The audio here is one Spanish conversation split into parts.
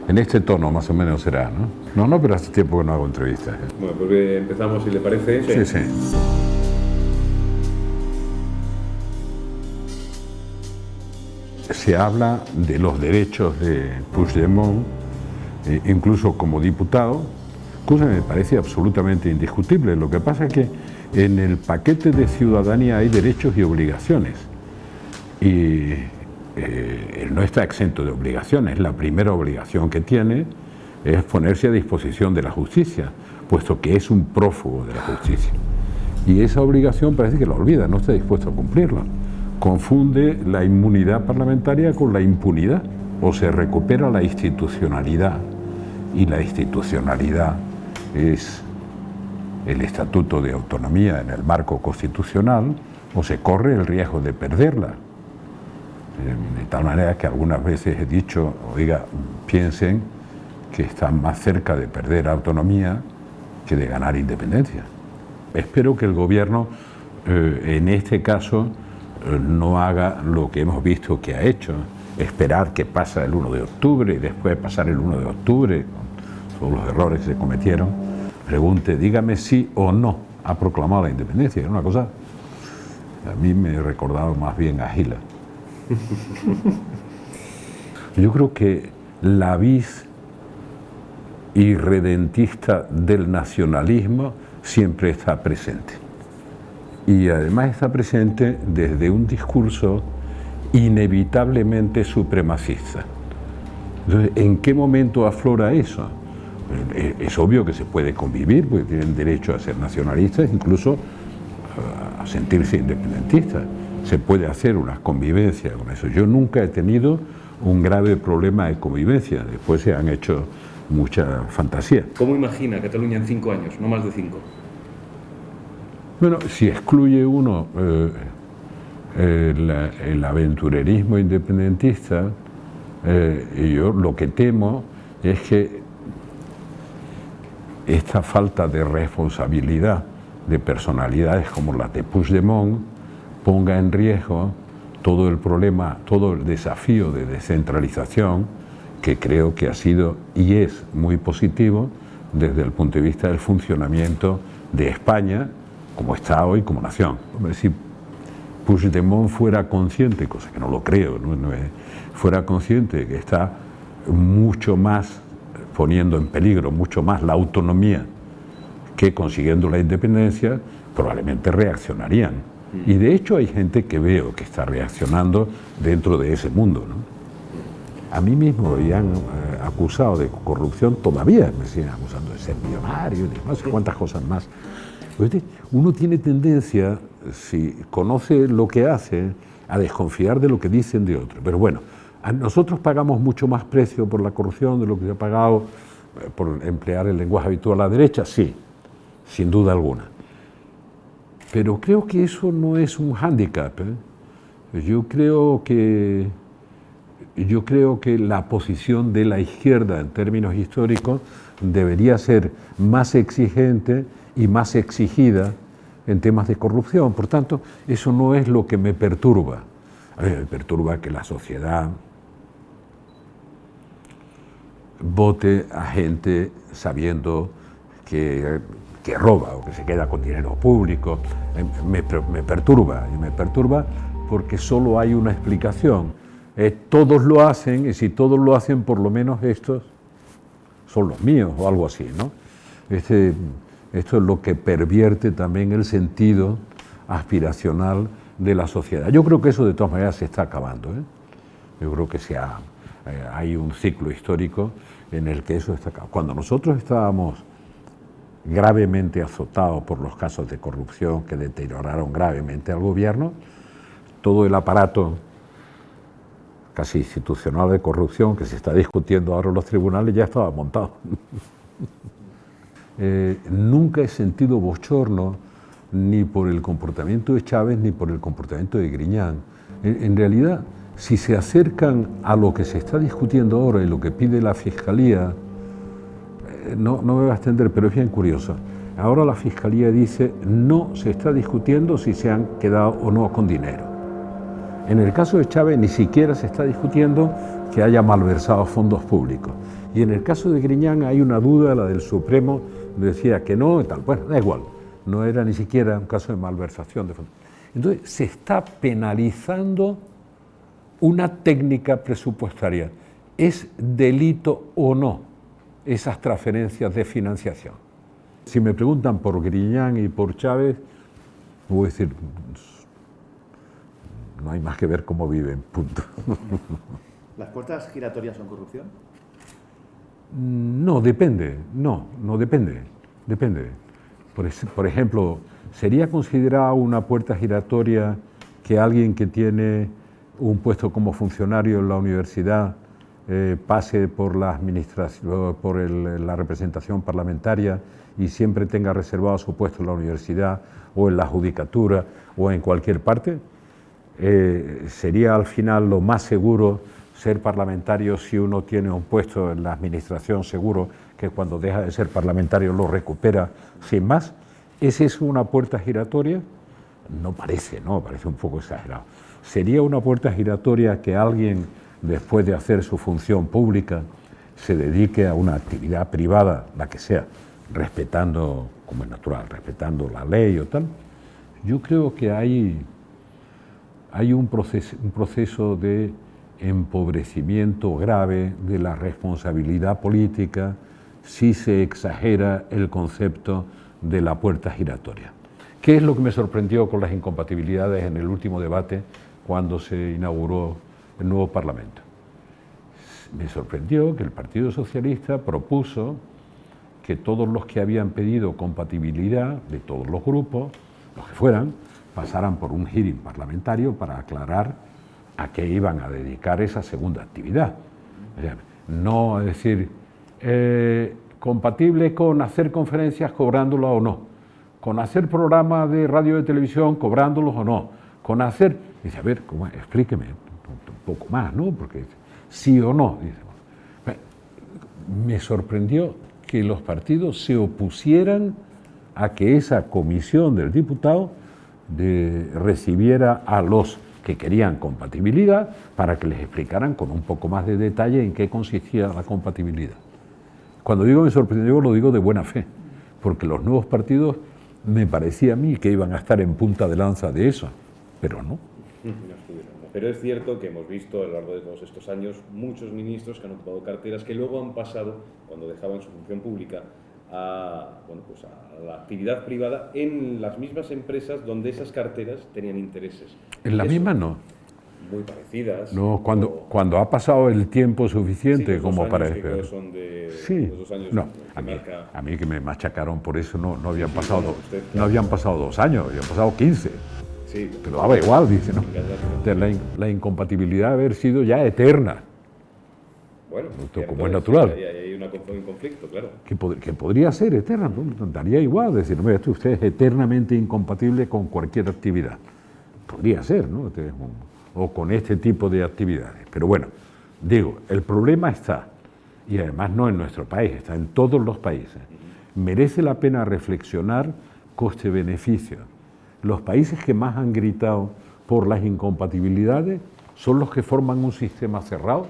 En este tono más o menos será, ¿no? No, pero hace tiempo que no hago entrevistas. Bueno, pues empezamos, si le parece. Sí. Se habla de los derechos de Puigdemont, incluso como diputado, cosa que me parece absolutamente indiscutible. Lo que pasa es que en el paquete de ciudadanía hay derechos y obligaciones. Y él no está exento de obligaciones. La primera obligación que tiene es ponerse a disposición de la justicia, puesto que es un prófugo de la justicia. Y esa obligación parece que la olvida, no está dispuesto a cumplirla. Confunde la inmunidad parlamentaria con la impunidad, o se recupera la institucionalidad, y la institucionalidad es el Estatuto de Autonomía en el marco constitucional, o se corre el riesgo de perderla. De tal manera que algunas veces he dicho, oiga, piensen que están más cerca de perder autonomía que de ganar independencia. Espero que el gobierno, en este caso, no haga lo que hemos visto que ha hecho, esperar que pase el 1 de octubre y después pasar el 1 de octubre, con todos los errores que se cometieron, pregunte, dígame sí o no ha proclamado la independencia. Es una cosa, a mí me he recordado más bien a Hitler. Yo creo que la vis irredentista del nacionalismo siempre está presente. Y además está presente desde un discurso inevitablemente supremacista. Entonces, ¿en qué momento aflora eso? Es obvio que se puede convivir, porque tienen derecho a ser nacionalistas, incluso a sentirse independentistas. Se puede hacer una convivencia con eso. Yo nunca he tenido un grave problema de convivencia. Después se han hecho mucha fantasía. ¿Cómo imagina Cataluña en 5 años, no más de 5? Bueno, si excluye uno el aventurerismo independentista, yo lo que temo es que esta falta de responsabilidad de personalidades como la de Puigdemont ponga en riesgo todo el problema, todo el desafío de descentralización, que creo que ha sido y es muy positivo desde el punto de vista del funcionamiento de España como Estado y como nación. Si Puigdemont fuera consciente, cosa que no lo creo, fuera consciente de que está mucho más poniendo en peligro, mucho más la autonomía que consiguiendo la independencia, probablemente reaccionarían. Y de hecho hay gente que veo que está reaccionando dentro de ese mundo, ¿no? A mí mismo me habían acusado de corrupción, todavía me siguen acusando de ser millonario, de no sé cuántas cosas más. Uno tiene tendencia, si conoce lo que hace, a desconfiar de lo que dicen de otros. Pero bueno, nosotros pagamos mucho más precio por la corrupción de lo que se ha pagado por emplear el lenguaje habitual a la derecha, sí, sin duda alguna. Pero creo que eso no es un hándicap, ¿eh? Yo creo que la posición de la izquierda en términos históricos debería ser más exigente y más exigida en temas de corrupción. Por tanto, eso no es lo que me perturba. A mí me perturba que la sociedad vote a gente sabiendo que roba o que se queda con dinero público. Me perturba, y me perturba porque solo hay una explicación. Todos lo hacen, y si todos lo hacen, por lo menos estos son los míos, o algo así, ¿no? Esto es lo que pervierte también el sentido aspiracional de la sociedad. Yo creo que eso de todas maneras se está acabando, ¿eh? Yo creo que hay un ciclo histórico en el que eso está acabando. Cuando nosotros estábamos gravemente azotados por los casos de corrupción que deterioraron gravemente al gobierno, todo el aparato casi institucional de corrupción que se está discutiendo ahora en los tribunales ya estaba montado. Nunca he sentido bochorno ni por el comportamiento de Chávez ni por el comportamiento de Griñán. En realidad, si se acercan a lo que se está discutiendo ahora y lo que pide la Fiscalía, no me voy a extender, pero es bien curioso. Ahora la Fiscalía dice no se está discutiendo si se han quedado o no con dinero. En el caso de Chávez ni siquiera se está discutiendo que haya malversado fondos públicos. Y en el caso de Griñán hay una duda, la del Supremo decía que no y tal. Bueno, da igual, no era ni siquiera un caso de malversación de fondos. Entonces se está penalizando una técnica presupuestaria. ¿Es delito o no esas transferencias de financiación? Si me preguntan por Griñán y por Chávez, voy a decir, no hay más que ver cómo viven, punto. ¿Las puertas giratorias son corrupción? No, depende, no depende, depende. Por ejemplo, ¿sería considerada una puerta giratoria que alguien que tiene un puesto como funcionario en la universidad pase por la administración, por la representación parlamentaria y siempre tenga reservado su puesto en la universidad o en la judicatura o en cualquier parte? ¿Sería al final lo más seguro ser parlamentario si uno tiene un puesto en la administración? Seguro que cuando deja de ser parlamentario lo recupera sin más. ¿Es eso una puerta giratoria? No parece, ¿no? Parece un poco exagerado. ¿Sería una puerta giratoria que alguien, después de hacer su función pública, se dedique a una actividad privada, la que sea, respetando, como es natural, respetando la ley o tal? Yo creo que hay un proceso de empobrecimiento grave de la responsabilidad política si se exagera el concepto de la puerta giratoria. ¿Qué es lo que me sorprendió con las incompatibilidades en el último debate cuando se inauguró el nuevo Parlamento? Me sorprendió que el Partido Socialista propuso que todos los que habían pedido compatibilidad de todos los grupos, los que fueran, pasaran por un hearing parlamentario para aclarar a qué iban a dedicar esa segunda actividad. O sea, no es decir, compatible con hacer conferencias cobrándolas o no, con hacer programas de radio y de televisión cobrándolos o no, con hacer... Dice, a ver, explíqueme un poco más, ¿no? Porque sí o no. Dice, bueno, me sorprendió que los partidos se opusieran a que esa comisión del diputado recibiera a los que querían compatibilidad para que les explicaran con un poco más de detalle en qué consistía la compatibilidad. Cuando digo me sorprendió, lo digo de buena fe, porque los nuevos partidos me parecía a mí que iban a estar en punta de lanza de eso, pero no. Pero es cierto que hemos visto a lo largo de todos estos años muchos ministros que han ocupado carteras que luego han pasado, cuando dejaban su función pública, a la actividad privada en las mismas empresas donde esas carteras tenían intereses. En la misma no. Muy parecidas. No, cuando ha pasado el tiempo suficiente como para... Son de, sí, los 2 años no, a mí que me machacaron por eso no habían pasado, no habían pasado 2 años, habían pasado 15. Sí, pero daba igual, dice, ¿no? La incompatibilidad debe haber sido ya eterna. Bueno, como es natural. Hay un conflicto, claro. Que podría ser eterna, ¿no? Daría igual, decir, mira, usted es eternamente incompatible con cualquier actividad. Podría ser, ¿no? O con este tipo de actividades. Pero bueno, digo, el problema está, y además no en nuestro país, está en todos los países. Merece la pena reflexionar coste-beneficio. Los países que más han gritado por las incompatibilidades son los que forman un sistema cerrado,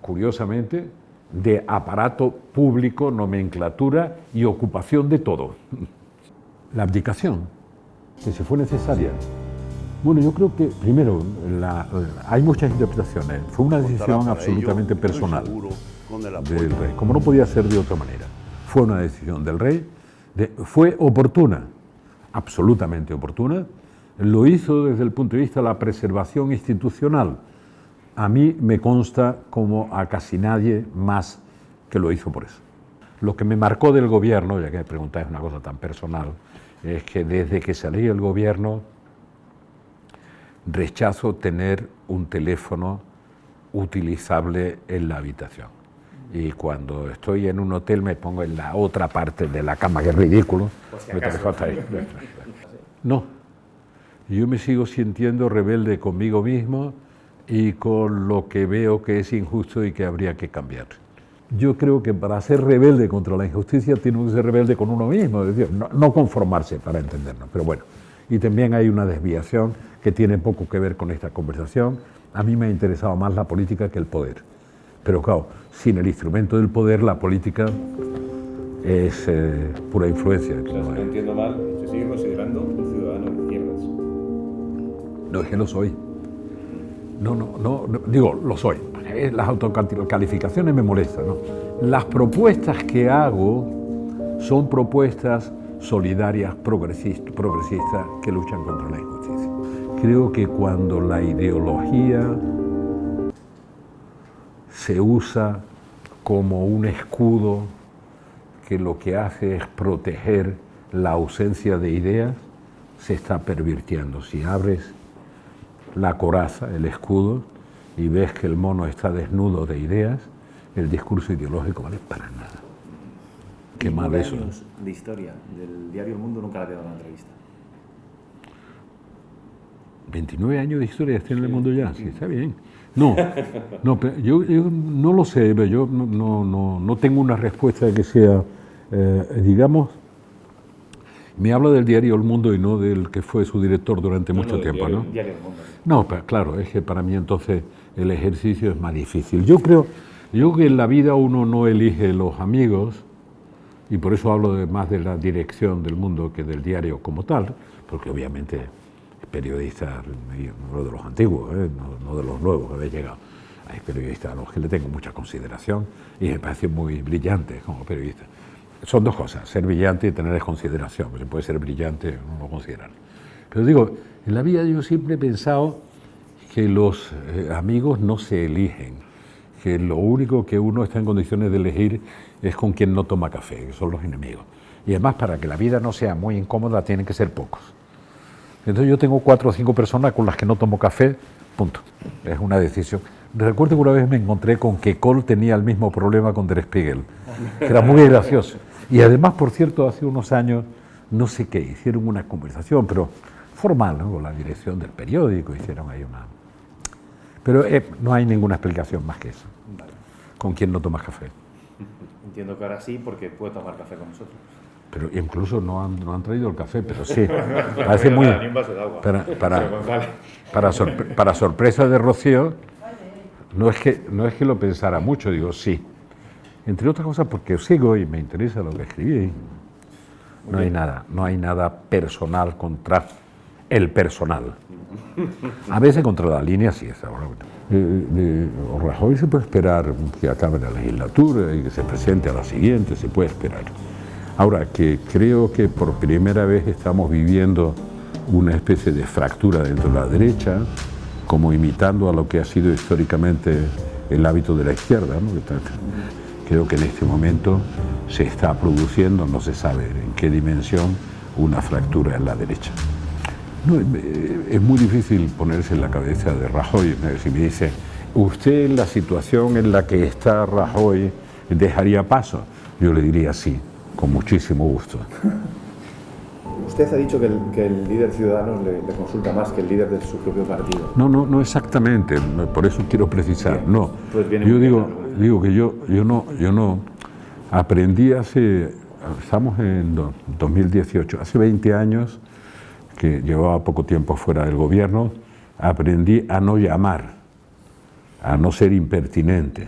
curiosamente, de aparato público, nomenclatura y ocupación de todo. La abdicación, que si fue necesaria. Bueno, yo creo que, primero, hay muchas interpretaciones. Fue una decisión absolutamente personal del rey, como no podía ser de otra manera. Fue una decisión del rey, fue oportuna, absolutamente oportuna. Lo hizo desde el punto de vista de la preservación institucional. A mí me consta como a casi nadie más que lo hizo por eso. Lo que me marcó del gobierno, ya que me preguntáis una cosa tan personal, es que desde que salí del gobierno rechazo tener un teléfono utilizable en la habitación. Y cuando estoy en un hotel me pongo en la otra parte de la cama, que es ridículo. Mi teléfono está ahí. No, yo me sigo sintiendo rebelde conmigo mismo y con lo que veo que es injusto y que habría que cambiar. Yo creo que para ser rebelde contra la injusticia tiene que ser rebelde con uno mismo, es decir, no conformarse, para entendernos, pero bueno. Y también hay una desviación que tiene poco que ver con esta conversación. a mí me ha interesado más la política que el poder. Pero claro, sin el instrumento del poder, la política es pura influencia. O sea, si no entiendo mal, se sigue considerando un ciudadano de izquierdas. No, es que lo soy. No, digo, lo soy. Las autocalificaciones me molestan, ¿no? Las propuestas que hago son propuestas solidarias, progresistas, que luchan contra la injusticia. Creo que cuando la ideología se usa como un escudo que lo que hace es proteger la ausencia de ideas, se está pervirtiendo. Si abres la coraza, el escudo, y ves que el mono está desnudo de ideas, el discurso ideológico vale para nada. Qué mal eso. 29 años de historia del diario El Mundo, nunca le había dado una entrevista. 29 años de historia está en El Mundo ya, sí, está bien. No, pero yo no lo sé, pero yo no tengo una respuesta que sea, digamos, me habla del diario El Mundo y no del que fue su director durante mucho tiempo, ¿no? Diario El Mundo. No, pero claro, es que para mí entonces el ejercicio es más difícil. Yo creo que en la vida uno no elige los amigos, y por eso hablo más de la dirección del Mundo que del diario como tal, porque obviamente periodistas, no de los antiguos, no de los nuevos que habéis llegado, hay periodistas a los que le tengo mucha consideración y me parecen muy brillantes como periodistas. Son dos cosas, ser brillante y tener consideración, porque se puede ser brillante o no considerarlo. Pero digo, en la vida yo siempre he pensado que los amigos no se eligen, que lo único que uno está en condiciones de elegir es con quien no toma café, que son los enemigos. Y además, para que la vida no sea muy incómoda, tienen que ser pocos. Entonces yo tengo 4 o 5 personas con las que no tomo café, punto. Es una decisión. Recuerdo que una vez me encontré con que Kohl tenía el mismo problema con Der Spiegel, que era muy gracioso. Y además, por cierto, hace unos años, no sé qué, hicieron una conversación, pero formal, ¿no? Con la dirección del periódico, hicieron ahí una... Pero no hay ninguna explicación más que eso. Vale. ¿Con quién no tomas café? Entiendo que ahora sí, porque puede tomar café con nosotros. Pero incluso no han traído el café, pero sí. Parece muy... Ni un vaso de agua. Para sorpresa de Rocío, no es que lo pensara mucho, digo sí. Entre otras cosas porque os sigo y me interesa lo que escribí. No hay nada personal contra el personal. A veces contra la línea sí es ahora. Rajoy se puede esperar que acabe la legislatura y que se presente a la siguiente, se puede esperar. Ahora, que creo que por primera vez estamos viviendo una especie de fractura dentro de la derecha, como imitando a lo que ha sido históricamente el hábito de la izquierda, ¿no? Creo que en este momento se está produciendo, no se sabe en qué dimensión, una fractura en la derecha. No, es muy difícil ponerse en la cabeza de Rajoy. Si me dice, ¿usted en la situación en la que está Rajoy dejaría paso? Yo le diría sí, con muchísimo gusto. Usted ha dicho que el líder ciudadano le consulta más que el líder de su propio partido. No exactamente, por eso quiero precisar. Bien, no, pues yo digo que yo no aprendí estamos en 2018, hace 20 años que llevaba poco tiempo fuera del gobierno, aprendí a no llamar, a no ser impertinente.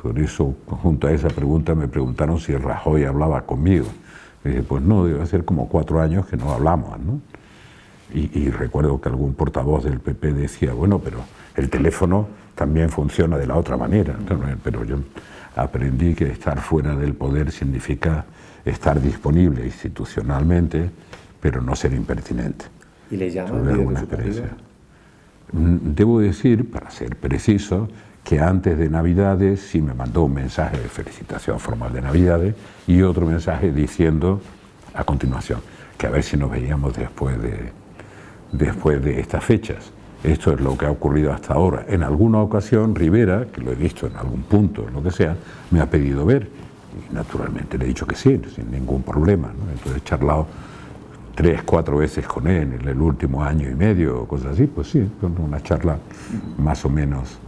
Por eso, junto a esa pregunta, me preguntaron si Rajoy hablaba conmigo. Y dije, pues no, debe ser como 4 años que no hablamos, ¿no? Y recuerdo que algún portavoz del PP decía, bueno, pero el teléfono también funciona de la otra manera. Pero yo aprendí que estar fuera del poder significa estar disponible institucionalmente, pero no ser impertinente. ¿Y le llama el líder de su partido? Debo decir, para ser preciso, que antes de Navidades sí me mandó un mensaje de felicitación formal de Navidades y otro mensaje diciendo, a continuación, que a ver si nos veíamos después de estas fechas. Esto es lo que ha ocurrido hasta ahora. En alguna ocasión, Rivera, que lo he visto en algún punto, lo que sea, me ha pedido ver. Y naturalmente le he dicho que sí, sin ningún problema, ¿no? Entonces he charlado 3, 4 veces con él en el último año y medio o cosas así, pues sí, una charla más o menos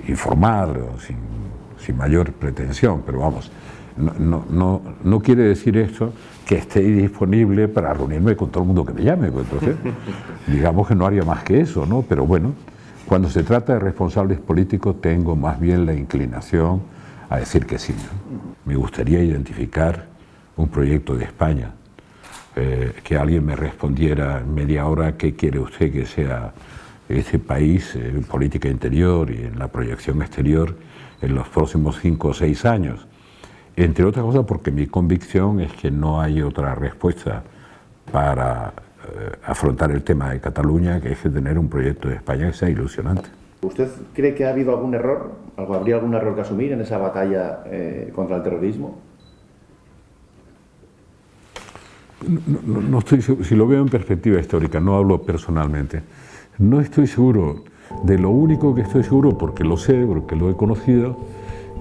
informal, o sin mayor pretensión, pero vamos, no quiere decir esto que esté disponible para reunirme con todo el mundo que me llame, pues entonces digamos que no haría más que eso, ¿no? Pero bueno, Cuando se trata de responsables políticos tengo más bien la inclinación a decir que sí, ¿no? Me gustaría identificar un proyecto de España, que alguien me respondiera en media hora qué quiere usted que sea este país en política interior y en la proyección exterior en los próximos 5 o 6 años. Entre otras cosas porque mi convicción es que no hay otra respuesta para afrontar el tema de Cataluña que es que tener un proyecto de España que sea ilusionante. ¿Usted cree que ha habido algún error? ¿Habría algún error que asumir en esa batalla contra el terrorismo? No estoy seguro, si lo veo en perspectiva histórica, no hablo personalmente, no estoy seguro. De lo único que estoy seguro, porque lo sé, porque lo he conocido,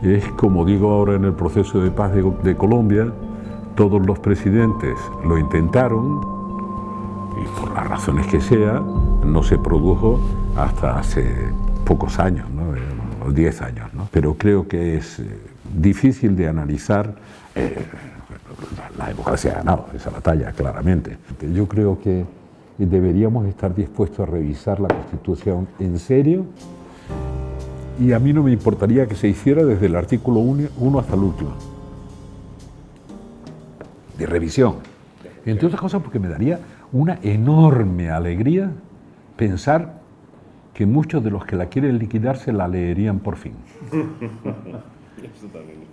es, como digo ahora en el proceso de paz de Colombia, todos los presidentes lo intentaron y por las razones que sea, no se produjo hasta hace pocos años, ¿no? 10 años, ¿no? Pero creo que es difícil de analizar. La democracia ha ganado esa batalla, claramente. Yo creo que deberíamos estar dispuestos a revisar la Constitución en serio, y a mí no me importaría que se hiciera desde el artículo 1 hasta el último, de revisión. Entre otras cosas porque me daría una enorme alegría pensar que muchos de los que la quieren liquidar se la leerían por fin.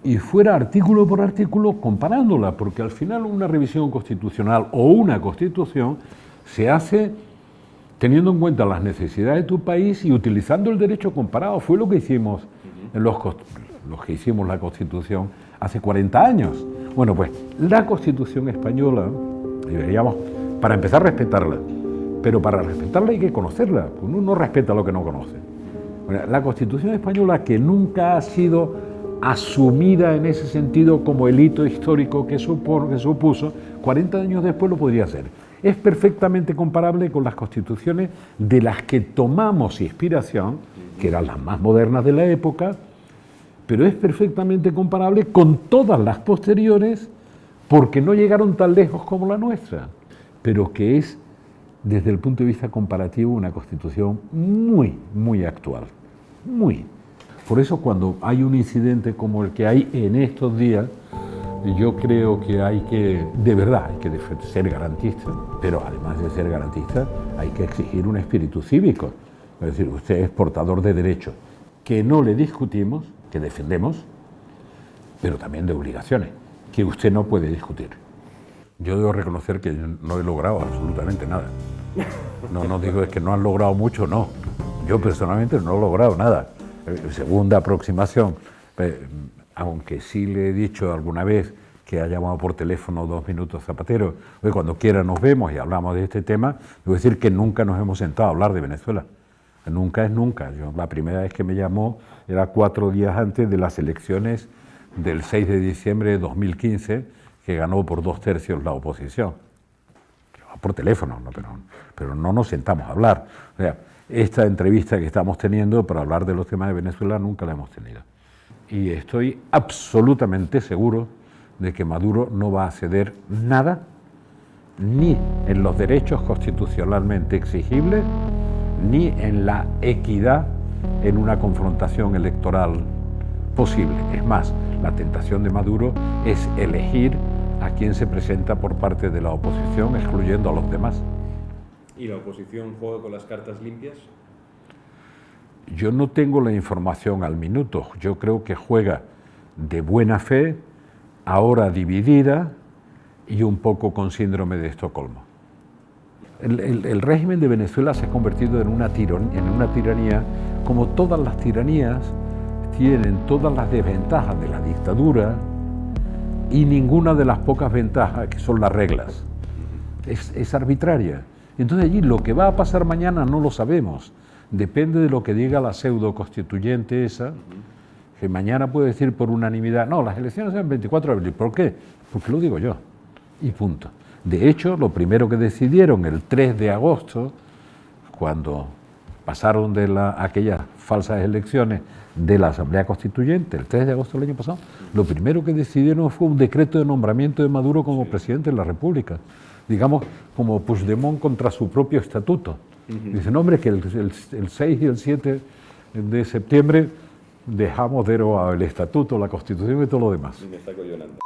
Y fuera artículo por artículo comparándola, porque al final una revisión constitucional o una constitución se hace teniendo en cuenta las necesidades de tu país y utilizando el derecho comparado. Fue lo que hicimos los que hicimos la Constitución hace 40 años. Bueno, pues la Constitución española, deberíamos, para empezar, respetarla, pero para respetarla hay que conocerla, uno no respeta lo que no conoce. Bueno, la Constitución española, que nunca ha sido asumida en ese sentido como el hito histórico que supuso, 40 años después lo podría ser. Es perfectamente comparable con las constituciones de las que tomamos inspiración, que eran las más modernas de la época, pero es perfectamente comparable con todas las posteriores porque no llegaron tan lejos como la nuestra, pero que es, desde el punto de vista comparativo, una constitución muy, muy actual, muy. Por eso cuando hay un incidente como el que hay en estos días, yo creo que hay que, de verdad, hay que ser garantista, pero además de ser garantista, hay que exigir un espíritu cívico. Es decir, usted es portador de derechos que no le discutimos, que defendemos, pero también de obligaciones, que usted no puede discutir. Yo debo reconocer que no he logrado absolutamente nada. No digo es que no han logrado mucho, no. Yo personalmente no he logrado nada. Segunda aproximación, aunque sí le he dicho alguna vez que ha llamado por teléfono 2 minutos Zapatero, oye, cuando quiera nos vemos y hablamos de este tema, debo decir que nunca nos hemos sentado a hablar de Venezuela. Nunca es nunca. La primera vez que me llamó era 4 días antes de las elecciones del 6 de diciembre de 2015, que ganó por 2/3 la oposición. Por teléfono, ¿no? Pero no nos sentamos a hablar. O sea, esta entrevista que estamos teniendo para hablar de los temas de Venezuela nunca la hemos tenido. Y estoy absolutamente seguro de que Maduro no va a ceder nada, ni en los derechos constitucionalmente exigibles, ni en la equidad en una confrontación electoral posible. Es más, la tentación de Maduro es elegir a quien se presenta por parte de la oposición, excluyendo a los demás. ¿Y la oposición juega con las cartas limpias? Yo no tengo la información al minuto. Yo creo que juega de buena fe, ahora dividida y un poco con síndrome de Estocolmo. El régimen de Venezuela se ha convertido en una tiranía, como todas las tiranías tienen todas las desventajas de la dictadura y ninguna de las pocas ventajas que son las reglas. Es arbitraria. Entonces allí lo que va a pasar mañana no lo sabemos. Depende de lo que diga la pseudo constituyente esa, que mañana puede decir por unanimidad, no, las elecciones son el 24 de abril. ¿Por qué? Porque lo digo yo. Y punto. De hecho, lo primero que decidieron el 3 de agosto, cuando pasaron de aquellas falsas elecciones de la Asamblea Constituyente, el 3 de agosto del año pasado, lo primero que decidieron fue un decreto de nombramiento de Maduro como presidente de la República. Digamos, como Puigdemont contra su propio estatuto. Dicen, hombre, que el 6 y el 7 de septiembre dejamos derogado el estatuto, la constitución y todo lo demás. Y me está cojonando.